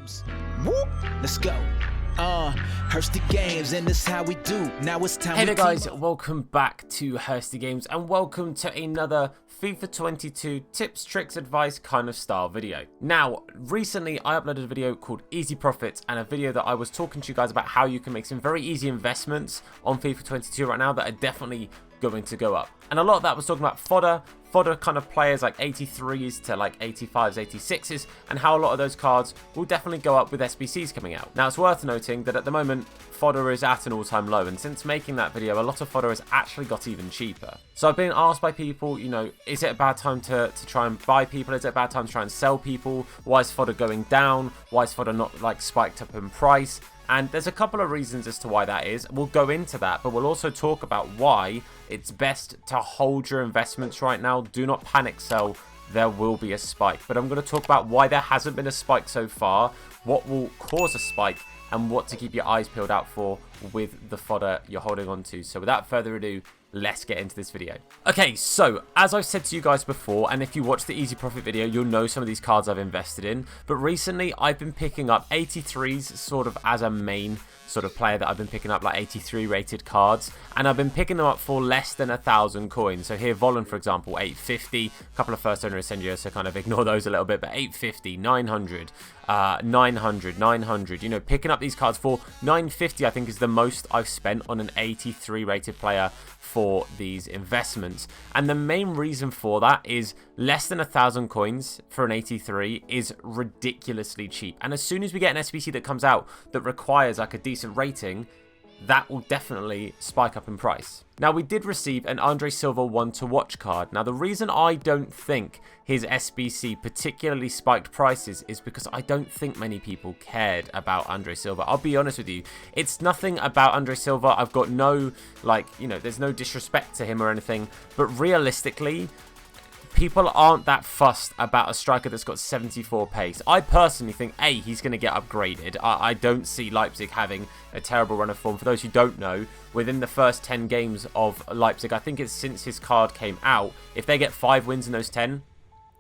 games. Whoop, let's go. Hursty Games, and this how we do. Now it's time. Hey there guys, welcome back to Hursty Games and welcome to another FIFA 22 tips, tricks, advice kind of style video. Now, recently I uploaded a video called Easy Profits and a video that I was talking to you guys about how you can make some very easy investments on FIFA 22 right now that are definitely going to go up. And a lot of that was talking about fodder kind of players like 83s to like 85s, 86s, and how a lot of those cards will definitely go up with SBCs coming out. Now, it's worth noting that at the moment, fodder is at an all-time low, and since making that video, a lot of fodder has actually got even cheaper. So I've been asked by people, you know, is it a bad time to try and buy people? Is it a bad time to try and sell people? Why is fodder going down? Why is fodder not like spiked up in price? And there's a couple of reasons as to why that is. We'll go into that, but we'll also talk about why it's best to hold your investments right now. Do not panic sell. There will be a spike. But I'm going to talk about why there hasn't been a spike so far, what will cause a spike, and what to keep your eyes peeled out for with the fodder you're holding on to. So without further ado, let's get into this video. Okay, so as I've said to you guys before, and if you watch the Easy Profit video, you'll know some of these cards I've invested in. But recently, I've been picking up 83s sort of as a main sort of player that I've been picking up, like 83 rated cards, and I've been picking them up for less than 1,000 coins. So here, Volon, for example, 850, a couple of first owner Incendios, so kind of ignore those a little bit, but 850, 900, 900, you know, picking up these cards for 950, I think is the most I've spent on an 83 rated player for these investments. And the main reason for that is less than 1,000 coins for an 83 is ridiculously cheap. And as soon as we get an SBC that comes out that requires like a decent rating, that will definitely spike up in price. Now, we did receive an Andre Silva 1 to watch card. Now, the reason I don't think his SBC particularly spiked prices is because I don't think many people cared about Andre Silva. I'll be honest with you. It's nothing about Andre Silva. I've got no, like, you know, there's no disrespect to him or anything. But realistically, people aren't that fussed about a striker that's got 74 pace. I personally think, A, he's going to get upgraded. I don't see Leipzig having a terrible run of form. For those who don't know, within the first 10 games of Leipzig, I think it's since his card came out, if they get 5 wins in those 10,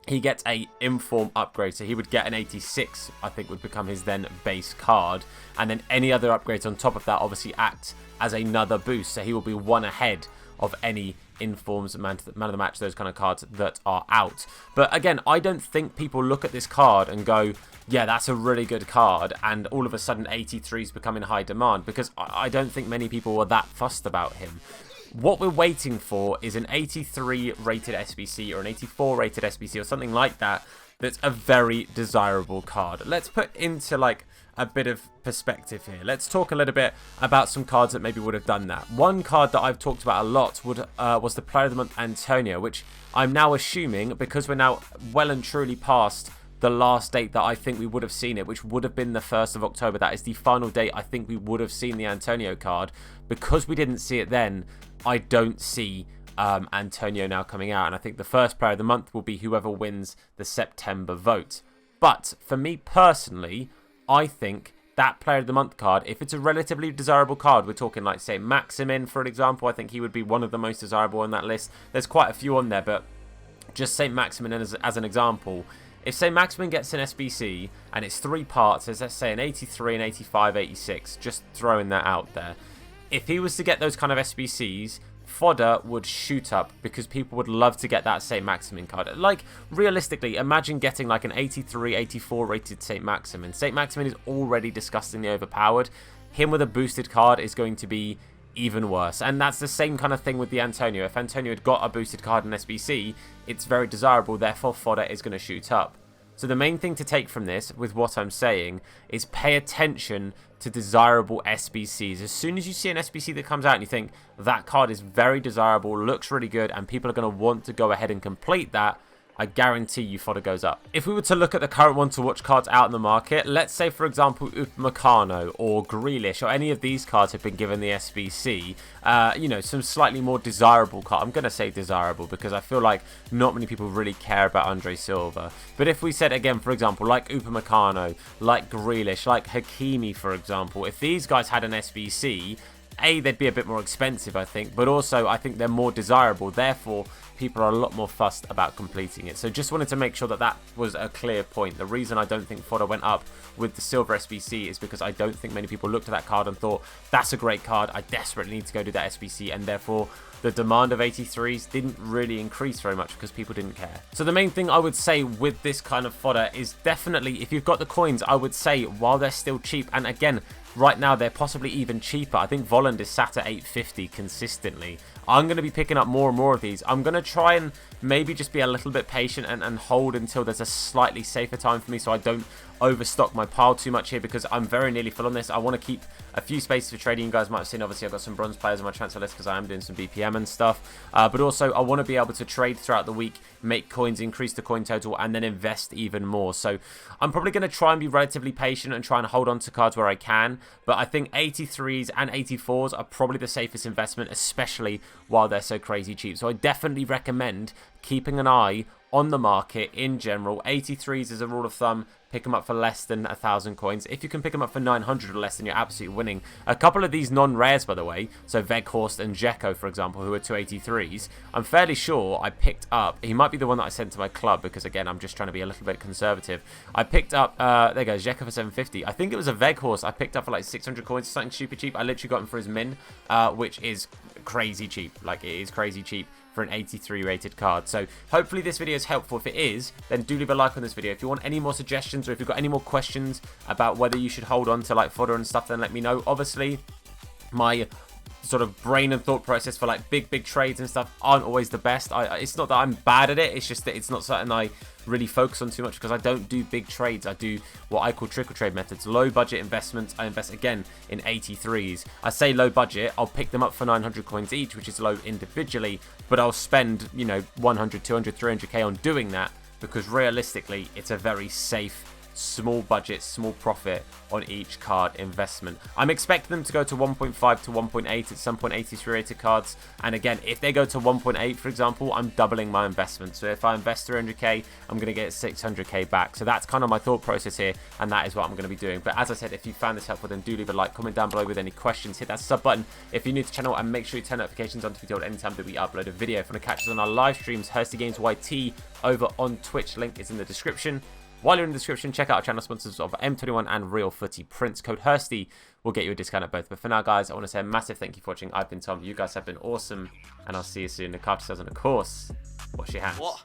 he gets a inform upgrade. So he would get an 86, I think would become his then base card. And then any other upgrades on top of that obviously act as another boost. So he will be one ahead of any informs, man of the match, those kind of cards that are out. But again, I don't think people look at this card and go, yeah, that's a really good card, and all of a sudden 83s become in high demand, because I don't think many people were that fussed about him. What we're waiting for is an 83 rated SBC or an 84 rated SBC or something like that that's a very desirable card. Let's put into like a bit of perspective here. Let's talk a little bit about some cards that maybe would have done that. One card that I've talked about a lot was the Player of the Month Antonio, which I'm now assuming, because we're now well and truly past the last date that I think we would have seen it, which would have been the 1st of October. That is the final date I think we would have seen the Antonio card. Because we didn't see it then, I don't see Antonio now coming out. And I think the first Player of the Month will be whoever wins the September vote. But for me personally, I think that Player of the Month card, if it's a relatively desirable card, we're talking like, say, Maximin, for example, I think he would be one of the most desirable on that list. There's quite a few on there, but just say Maximin as an example. If, say, Maximin gets an SBC and it's 3 parts, as let's say an 83, an 85, 86, just throwing that out there. If he was to get those kind of SBCs, fodder would shoot up because people would love to get that St. Maximin card. Like, realistically, imagine getting like an 83, 84 rated St. Maximin. St. Maximin is already disgustingly overpowered. Him with a boosted card is going to be even worse. And that's the same kind of thing with the Antonio. If Antonio had got a boosted card in SBC, it's very desirable, therefore fodder is going to shoot up. So the main thing to take from this, with what I'm saying, is pay attention to desirable SBCs. As soon as you see an SBC that comes out and you think that card is very desirable, looks really good, and people are going to want to go ahead and complete that, I guarantee you fodder goes up. If we were to look at the current one to watch cards out in the market, let's say for example Upamecano or Grealish or any of these cards have been given the SBC, you know, some slightly more desirable card. I'm going to say desirable because I feel like not many people really care about Andre Silva. But if we said again, for example, like Upamecano, like Grealish, like Hakimi, for example, if these guys had an SBC, A, they'd be a bit more expensive, I think, but also I think they're more desirable. Therefore, people are a lot more fussed about completing it. So just wanted to make sure that that was a clear point. The reason I don't think fodder went up with the silver SBC is because I don't think many people looked at that card and thought, that's a great card, I desperately need to go do that SBC, and therefore the demand of 83s didn't really increase very much because people didn't care. So the main thing I would say with this kind of fodder is definitely, if you've got the coins, I would say while they're still cheap, and again, right now they're possibly even cheaper. I think Volland is sat at 850 consistently. I'm going to be picking up more and more of these. I'm going to try and maybe just be a little bit patient and hold until there's a slightly safer time for me, so I don't overstock my pile too much here, because I'm very nearly full on this. I want to keep a few spaces for trading. You guys might have seen, obviously, I've got some bronze players on my transfer list because I am doing some BPM and stuff. But also, I want to be able to trade throughout the week, make coins, increase the coin total, and then invest even more. So I'm probably going to try and be relatively patient and try and hold on to cards where I can. But I think 83s and 84s are probably the safest investment, especially while they're so crazy cheap. So I definitely recommend keeping an eye on the market in general. 83s as a rule of thumb, pick them up for less than 1,000 coins. If you can pick them up for 900 or less, then you're absolutely winning. A couple of these non-rares, by the way, so Veghorst and Dzeko, for example, who are 283s, I'm fairly sure I picked up, he might be the one that I sent to my club, because again, I'm just trying to be a little bit conservative. I picked up, there you go, Dzeko for 750. I think it was a Veghorst I picked up for like 600 coins, something super cheap. I literally got him for his min, which is crazy cheap. Like, it is crazy cheap for an 83 rated card. So hopefully this video is helpful. If it is, then do leave a like on this video. If you want any more suggestions, or if you've got any more questions about whether you should hold on to like fodder and stuff, then let me know. Obviously, my sort of brain and thought process for like big trades and stuff aren't always the best. It's not that I'm bad at it, it's just that it's not something I really focus on too much, because I don't do big trades. I do what I call trickle trade methods, low budget investments. I invest again in 83s. I say low budget, I'll pick them up for 900 coins each, which is low individually, but I'll spend, you know, 100, 200, 300k on doing that, because realistically it's a very safe, small budget, small profit on each card investment. I'm expecting them to go to 1.5 to 1.8 at some point, 83 rated cards. And again, if they go to 1.8, for example, I'm doubling my investment. So if I invest 300k, I'm going to get 600k back. So that's kind of my thought process here, and that is what I'm going to be doing. But as I said, if you found this helpful, then do leave a like, comment down below with any questions, hit that sub button if you're new to the channel, and make sure you turn notifications on to be told anytime that we upload a video. If you want to catch us on our live streams, Hursty Games YT over on Twitch, link is in the description. While you're in the description, check out our channel sponsors of M21 and Real Footy Prints. Code Hursty will get you a discount at both. But for now, guys, I want to say a massive thank you for watching. I've been Tom. You guys have been awesome. And I'll see you soon. The card yourselves, and of course, wash your hands. What?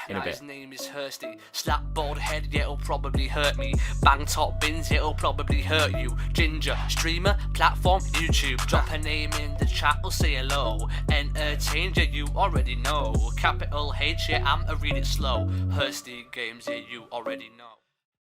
In a bit. His name is Hursty. Slap bald head, yeah, it'll probably hurt me. Bang top bins, it'll probably hurt you. Ginger, streamer, platform, YouTube. Drop a name in the chat, we'll say hello. Entertained, yeah, you already know. Capital H, yeah, I'm a read it slow. Hursty Games, yeah, you already know.